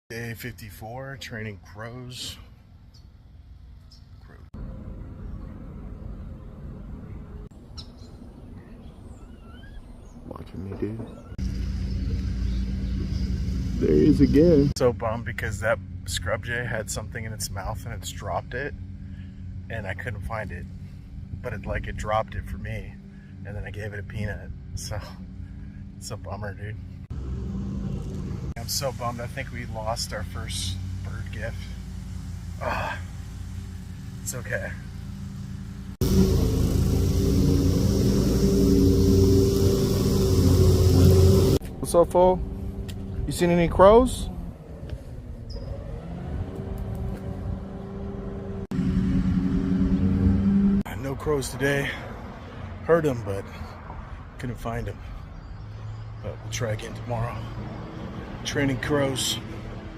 Day 54, training crows. Watching me, dude. There he is again. So bummed because that scrub jay had something in its mouth and it's dropped it, and I couldn't find it. But it dropped it for me, and then I gave it a peanut. So it's a bummer, dude. I'm so bummed. I think we lost our first bird gift. Ah, it's okay. What's up, fool? You seen any crows? No crows today. Heard them, but couldn't find them. But we'll try again tomorrow. Training crows.